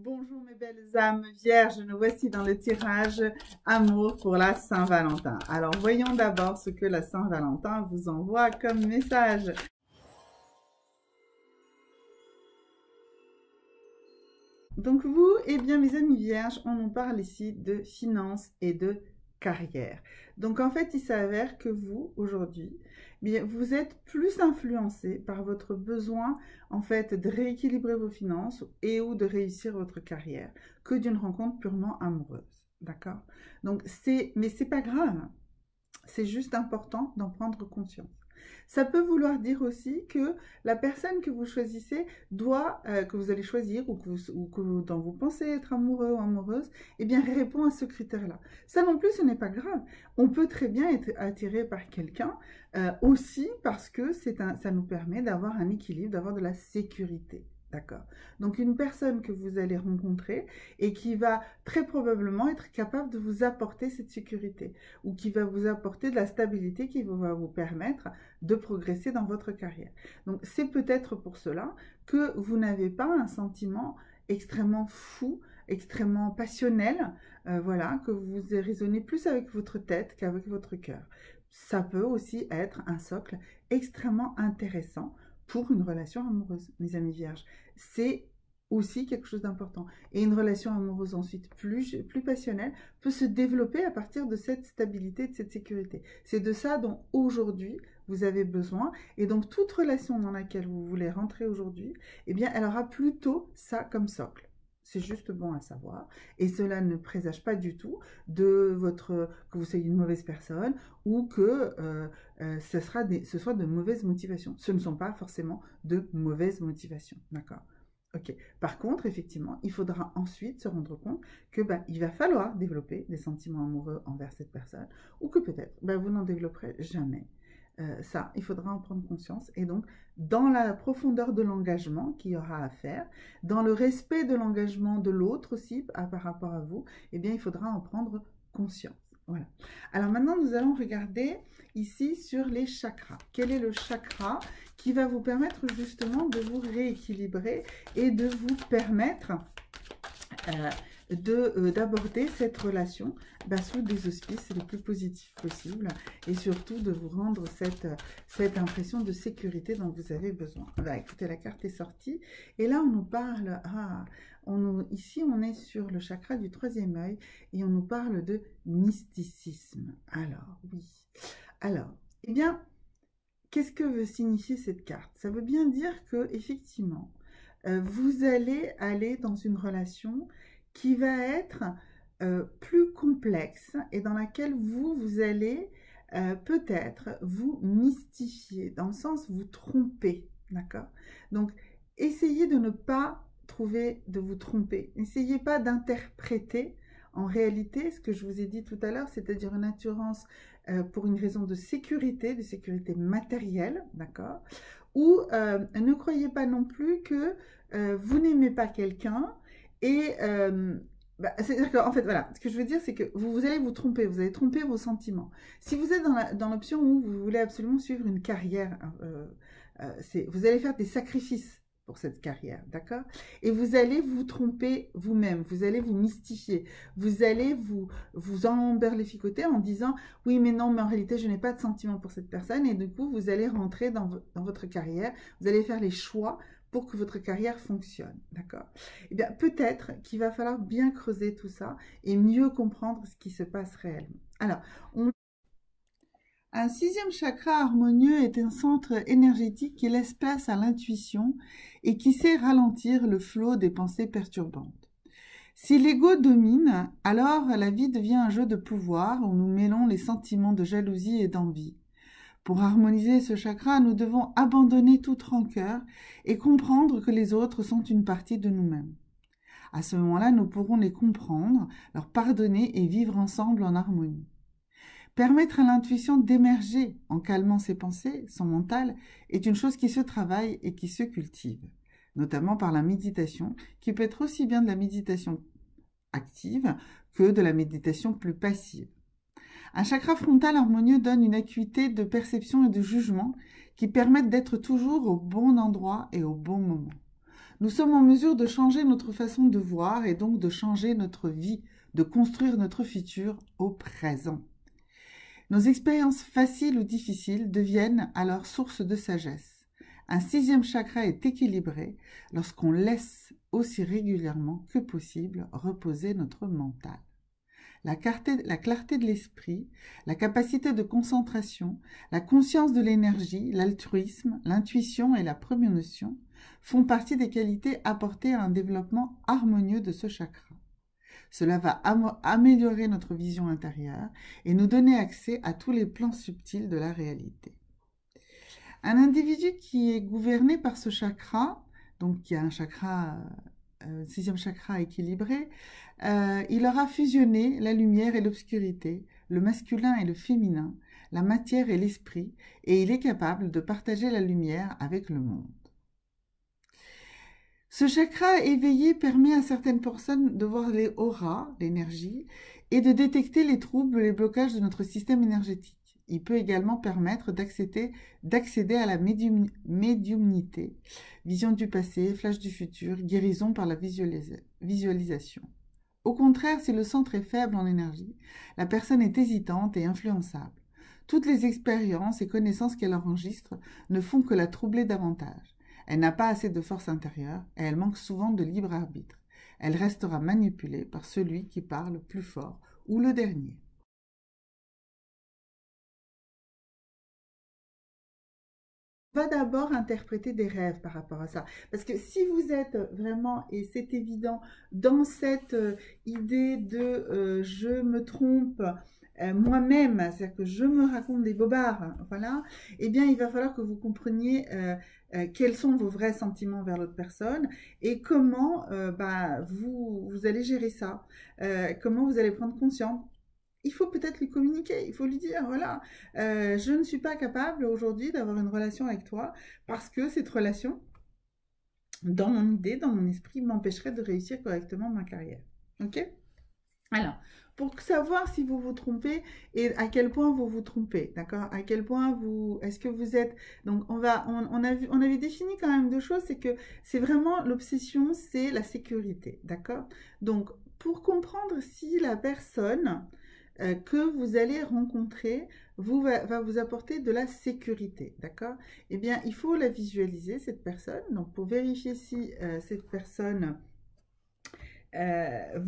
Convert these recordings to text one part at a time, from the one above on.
Bonjour mes belles âmes vierges, nous voici dans le tirage Amour pour la Saint-Valentin. Alors voyons d'abord ce que la Saint-Valentin vous envoie comme message. Donc vous, eh bien mes amis vierges, on nous parle ici de finances et de carrière. Donc en fait, il s'avère que vous, aujourd'hui, bien, vous êtes plus influencé par votre besoin en fait de rééquilibrer vos finances et ou de réussir votre carrière que d'une rencontre purement amoureuse. D'accord? Donc mais c'est pas grave. C'est juste important d'en prendre conscience. Ça peut vouloir dire aussi que la personne que vous choisissez que vous allez choisir dont vous pensez être amoureux ou amoureuse, eh bien répond à ce critère-là. Ça non plus, ce n'est pas grave. On peut très bien être attiré par quelqu'un aussi parce que ça nous permet d'avoir un équilibre, d'avoir de la sécurité. D'accord. Donc une personne que vous allez rencontrer et qui va très probablement être capable de vous apporter cette sécurité ou qui va vous apporter de la stabilité qui va vous permettre de progresser dans votre carrière. Donc c'est peut-être pour cela que vous n'avez pas un sentiment extrêmement fou, extrêmement passionnel, voilà, que vous raisonnez plus avec votre tête qu'avec votre cœur. Ça peut aussi être un socle extrêmement intéressant pour une relation amoureuse, mes amis vierges. C'est aussi quelque chose d'important. Et une relation amoureuse ensuite plus passionnelle peut se développer à partir de cette stabilité, de cette sécurité. C'est de ça dont aujourd'hui vous avez besoin. Et donc toute relation dans laquelle vous voulez rentrer aujourd'hui, eh bien elle aura plutôt ça comme socle. C'est juste bon à savoir. Et cela ne présage pas du tout que vous soyez une mauvaise personne ou que ce soit de mauvaises motivations. Ce ne sont pas forcément de mauvaises motivations. D'accord? Ok. Par contre, effectivement, il faudra ensuite se rendre compte que il va falloir développer des sentiments amoureux envers cette personne ou que peut-être vous n'en développerez jamais. Ça, il faudra en prendre conscience. Et donc, dans la profondeur de l'engagement qu'il y aura à faire, dans le respect de l'engagement de l'autre aussi par rapport à vous, eh bien, il faudra en prendre conscience. Voilà. Alors maintenant, nous allons regarder ici sur les chakras. Quel est le chakra qui va vous permettre justement de vous rééquilibrer et de vous permettre d'aborder cette relation sous des auspices les plus positifs possibles et surtout de vous rendre cette impression de sécurité dont vous avez besoin. Écoutez, la carte est sortie et là on nous parle, ici on est sur le chakra du troisième œil et on nous parle de mysticisme. Alors, oui. Alors, eh bien, qu'est-ce que veut signifier cette carte? Ça veut bien dire que effectivement, vous allez aller dans une relation qui va être plus complexe et dans laquelle vous allez peut-être vous mystifier, dans le sens vous tromper, d'accord? Donc, essayez de ne pas de vous tromper. N'essayez pas d'interpréter en réalité ce que je vous ai dit tout à l'heure, c'est-à-dire une attirance pour une raison de sécurité matérielle, d'accord? Ou ne croyez pas non plus que vous n'aimez pas quelqu'un et c'est-à-dire qu'en fait, voilà, ce que je veux dire, c'est que vous allez vous tromper, vous allez tromper vos sentiments. Si vous êtes dans l'option où vous voulez absolument suivre une carrière, vous allez faire des sacrifices pour cette carrière, d'accord? Et vous allez vous tromper vous-même, vous allez vous mystifier, vous allez vous emberlificoter en disant « Oui, mais non, mais en réalité, je n'ai pas de sentiment pour cette personne. » Et du coup, vous allez rentrer dans votre carrière, vous allez faire les choix pour que votre carrière fonctionne, d'accord? Eh bien, peut-être qu'il va falloir bien creuser tout ça et mieux comprendre ce qui se passe réellement. Alors, un sixième chakra harmonieux est un centre énergétique qui laisse place à l'intuition et qui sait ralentir le flot des pensées perturbantes. Si l'ego domine, alors la vie devient un jeu de pouvoir où nous mêlons les sentiments de jalousie et d'envie. Pour harmoniser ce chakra, nous devons abandonner toute rancœur et comprendre que les autres sont une partie de nous-mêmes. À ce moment-là, nous pourrons les comprendre, leur pardonner et vivre ensemble en harmonie. Permettre à l'intuition d'émerger en calmant ses pensées, son mental, est une chose qui se travaille et qui se cultive, notamment par la méditation, qui peut être aussi bien de la méditation active que de la méditation plus passive. Un chakra frontal harmonieux donne une acuité de perception et de jugement qui permettent d'être toujours au bon endroit et au bon moment. Nous sommes en mesure de changer notre façon de voir et donc de changer notre vie, de construire notre futur au présent. Nos expériences faciles ou difficiles deviennent alors source de sagesse. Un 6e chakra est équilibré lorsqu'on laisse aussi régulièrement que possible reposer notre mental. La clarté de l'esprit, la capacité de concentration, la conscience de l'énergie, l'altruisme, l'intuition et la prémonition font partie des qualités apportées à un développement harmonieux de ce chakra. Cela va améliorer notre vision intérieure et nous donner accès à tous les plans subtils de la réalité. Un individu qui est gouverné par ce chakra, donc qui a un chakra, 6e chakra équilibré, il aura fusionné la lumière et l'obscurité, le masculin et le féminin, la matière et l'esprit, et il est capable de partager la lumière avec le monde. Ce chakra éveillé permet à certaines personnes de voir les auras, l'énergie, et de détecter les troubles, les blocages de notre système énergétique. Il peut également permettre d'accéder à la médiumnité, vision du passé, flash du futur, guérison par la visualisation. Au contraire, si le centre est faible en énergie, la personne est hésitante et influençable. Toutes les expériences et connaissances qu'elle enregistre ne font que la troubler davantage. Elle n'a pas assez de force intérieure et elle manque souvent de libre arbitre. Elle restera manipulée par celui qui parle plus fort ou le dernier. On va d'abord interpréter des rêves par rapport à ça. Parce que si vous êtes vraiment, et c'est évident, dans cette idée de je me trompe moi-même, c'est-à-dire que je me raconte des bobards, voilà, eh bien il va falloir que vous compreniez quels sont vos vrais sentiments vers l'autre personne et comment vous allez gérer ça, comment vous allez prendre conscience. Il faut peut-être lui communiquer, il faut lui dire, voilà, je ne suis pas capable aujourd'hui d'avoir une relation avec toi parce que cette relation, dans mon idée, dans mon esprit, m'empêcherait de réussir correctement ma carrière. Ok? Alors, pour savoir si vous vous trompez et à quel point vous vous trompez, d'accord? À quel point est-ce que vous êtes, donc on avait défini quand même 2 choses, c'est que c'est vraiment l'obsession, c'est la sécurité, d'accord? Donc, pour comprendre si la personne que vous allez rencontrer va vous apporter de la sécurité, d'accord? Eh bien, il faut la visualiser, cette personne. Donc, pour vérifier si cette personne va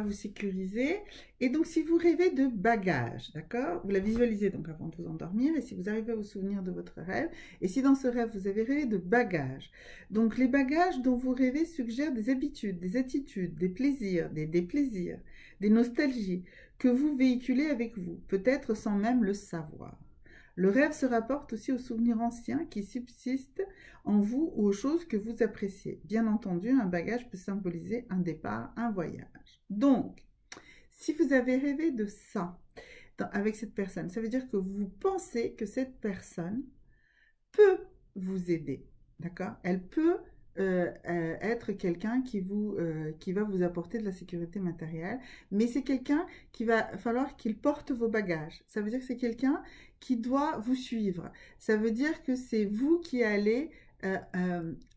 vous sécuriser. Et donc, si vous rêvez de bagages, d'accord? Vous la visualisez donc avant de vous endormir. Et si vous arrivez à vous souvenir de votre rêve, et si dans ce rêve, vous avez rêvé de bagages. Donc, les bagages dont vous rêvez suggèrent des habitudes, des attitudes, des plaisirs, des déplaisirs, des nostalgies que vous véhiculez avec vous, peut-être sans même le savoir. Le rêve se rapporte aussi aux souvenirs anciens qui subsistent en vous ou aux choses que vous appréciez. Bien entendu, un bagage peut symboliser un départ, un voyage. Donc, si vous avez rêvé de ça avec cette personne, ça veut dire que vous pensez que cette personne peut vous aider, d'accord? Elle peut être quelqu'un qui va vous apporter de la sécurité matérielle, mais c'est quelqu'un qui va falloir qu'il porte vos bagages. Ça veut dire que c'est quelqu'un qui doit vous suivre. Ça veut dire que c'est vous qui allez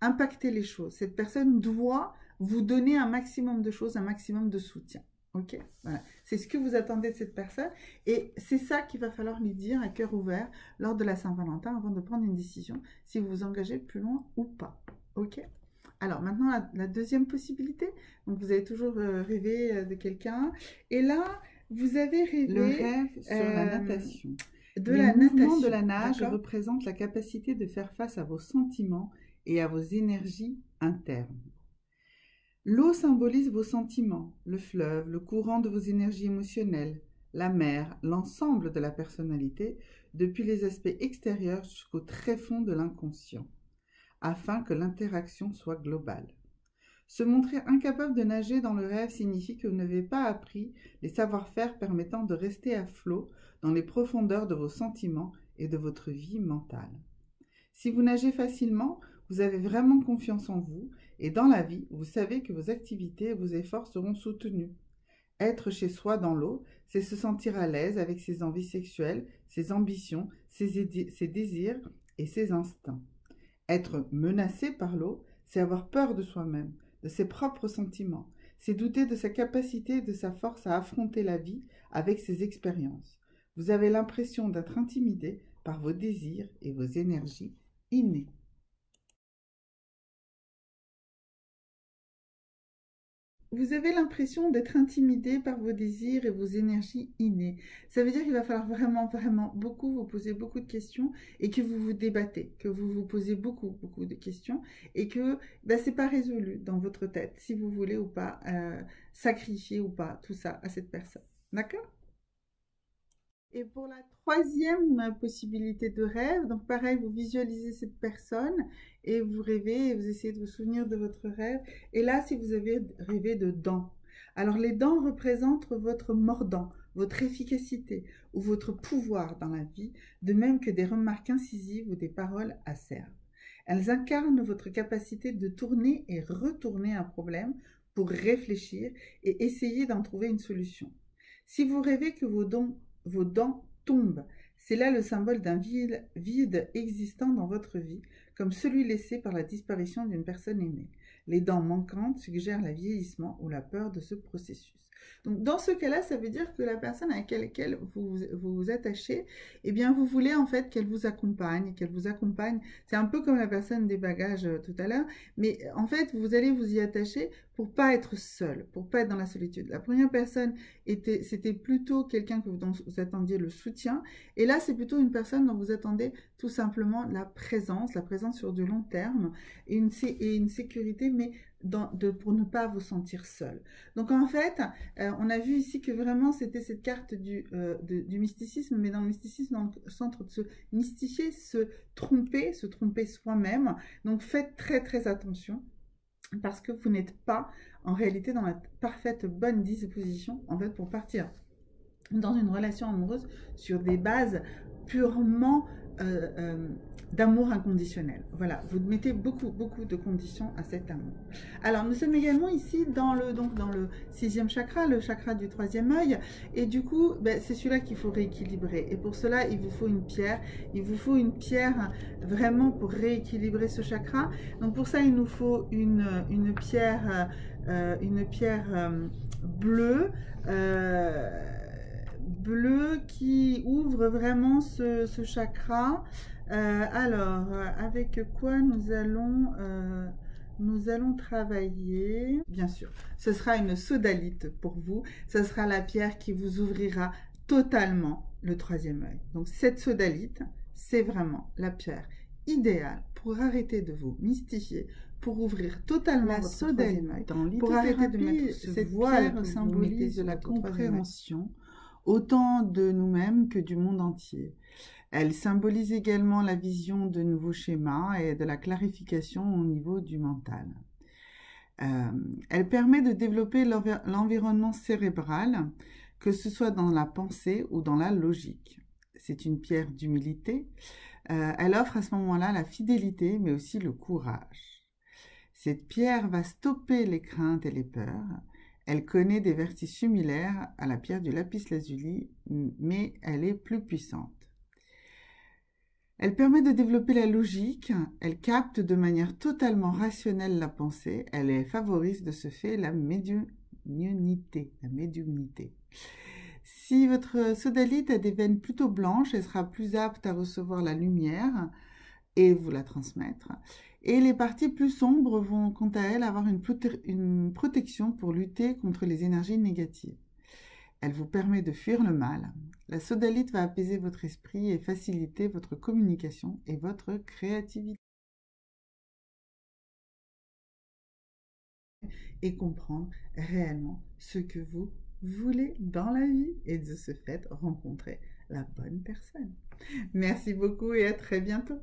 impacter les choses. Cette personne doit vous donner un maximum de choses, un maximum de soutien. Ok, voilà. C'est ce que vous attendez de cette personne et c'est ça qu'il va falloir lui dire à cœur ouvert lors de la Saint-Valentin avant de prendre une décision si vous vous engagez plus loin ou pas. Ok. Alors maintenant la deuxième possibilité. Donc vous avez toujours rêvé de quelqu'un et là vous avez rêvé le rêve sur la natation. Le mouvement de la nage représente la capacité de faire face à vos sentiments et à vos énergies internes. L'eau symbolise vos sentiments, le fleuve, le courant de vos énergies émotionnelles, la mer, l'ensemble de la personnalité, depuis les aspects extérieurs jusqu'au tréfonds de l'inconscient, afin que l'interaction soit globale. Se montrer incapable de nager dans le rêve signifie que vous n'avez pas appris les savoir-faire permettant de rester à flot dans les profondeurs de vos sentiments et de votre vie mentale. Si vous nagez facilement, vous avez vraiment confiance en vous et dans la vie, vous savez que vos activités et vos efforts seront soutenus. Être chez soi dans l'eau, c'est se sentir à l'aise avec ses envies sexuelles, ses ambitions, ses désirs et ses instincts. Être menacé par l'eau, c'est avoir peur de soi-même, de ses propres sentiments, c'est douter de sa capacité et de sa force à affronter la vie avec ses expériences. Vous avez l'impression d'être intimidé par vos désirs et vos énergies innées. Vous avez l'impression d'être intimidé par vos désirs et vos énergies innées. Ça veut dire qu'il va falloir vraiment beaucoup vous poser beaucoup de questions et que vous vous débattez, que vous vous posez beaucoup de questions et que c'est pas résolu dans votre tête si vous voulez ou pas sacrifier ou pas tout ça à cette personne. D'accord ? Et pour la troisième possibilité de rêve, donc pareil, vous visualisez cette personne et vous rêvez et vous essayez de vous souvenir de votre rêve. Et là, si vous avez rêvé de dents, alors les dents représentent votre mordant, votre efficacité ou votre pouvoir dans la vie, de même que des remarques incisives ou des paroles acerbes. Elles incarnent votre capacité de tourner et retourner un problème pour réfléchir et essayer d'en trouver une solution. Si vous rêvez que vos dents tombent, c'est là le symbole d'un vide existant dans votre vie, comme celui laissé par la disparition d'une personne aimée. Les dents manquantes suggèrent le vieillissement ou la peur de ce processus. Donc, dans ce cas-là, ça veut dire que la personne avec laquelle vous vous attachez, eh bien, vous voulez en fait qu'elle vous accompagne, C'est un peu comme la personne des bagages tout à l'heure, mais en fait, vous allez vous y attacher pour pas être seul, pour pas être dans la solitude. La première personne c'était plutôt quelqu'un dont vous attendiez le soutien, et là, c'est plutôt une personne dont vous attendez tout simplement la présence sur du long terme et une sécurité, mais pour ne pas vous sentir seul. Donc en fait, on a vu ici que vraiment c'était cette carte du mysticisme, mais dans le mysticisme, dans le centre de se mystifier, se tromper soi-même. Donc faites très attention, parce que vous n'êtes pas en réalité dans la parfaite bonne disposition en fait pour partir dans une relation amoureuse sur des bases purement d'amour inconditionnel. Voilà, vous mettez beaucoup de conditions à cet amour. Alors, nous sommes également ici dans le 6e chakra, le chakra du 3e œil, et du coup, c'est celui-là qu'il faut rééquilibrer. Et pour cela, il vous faut une pierre. Il vous faut une pierre vraiment pour rééquilibrer ce chakra. Donc, pour ça, il nous faut une pierre bleue. Bleu qui ouvre vraiment ce chakra. Alors, avec quoi nous allons travailler? Bien sûr, ce sera une sodalite pour vous. Ce sera la pierre qui vous ouvrira totalement le 3e œil. Donc, cette sodalite, c'est vraiment la pierre idéale pour arrêter de vous mystifier, pour ouvrir totalement votre 3e œil, pour arrêter de mettre cette voile symbolise de la compréhension, autant de nous-mêmes que du monde entier. Elle symbolise également la vision de nouveaux schémas et de la clarification au niveau du mental. Elle permet de développer l'environnement cérébral, que ce soit dans la pensée ou dans la logique. C'est une pierre d'humilité. Elle offre à ce moment-là la fidélité, mais aussi le courage. Cette pierre va stopper les craintes et les peurs. Elle connaît des vertus similaires à la pierre du lapis-lazuli, mais elle est plus puissante. Elle permet de développer la logique, elle capte de manière totalement rationnelle la pensée, elle favorise de ce fait la médiumnité. Si votre sodalite a des veines plutôt blanches, elle sera plus apte à recevoir la lumière et vous la transmettre. Et les parties plus sombres vont, quant à elles, avoir une protection pour lutter contre les énergies négatives. Elle vous permet de fuir le mal. La sodalite va apaiser votre esprit et faciliter votre communication et votre créativité. Et comprendre réellement ce que vous voulez dans la vie et de ce fait rencontrer la bonne personne. Merci beaucoup et à très bientôt.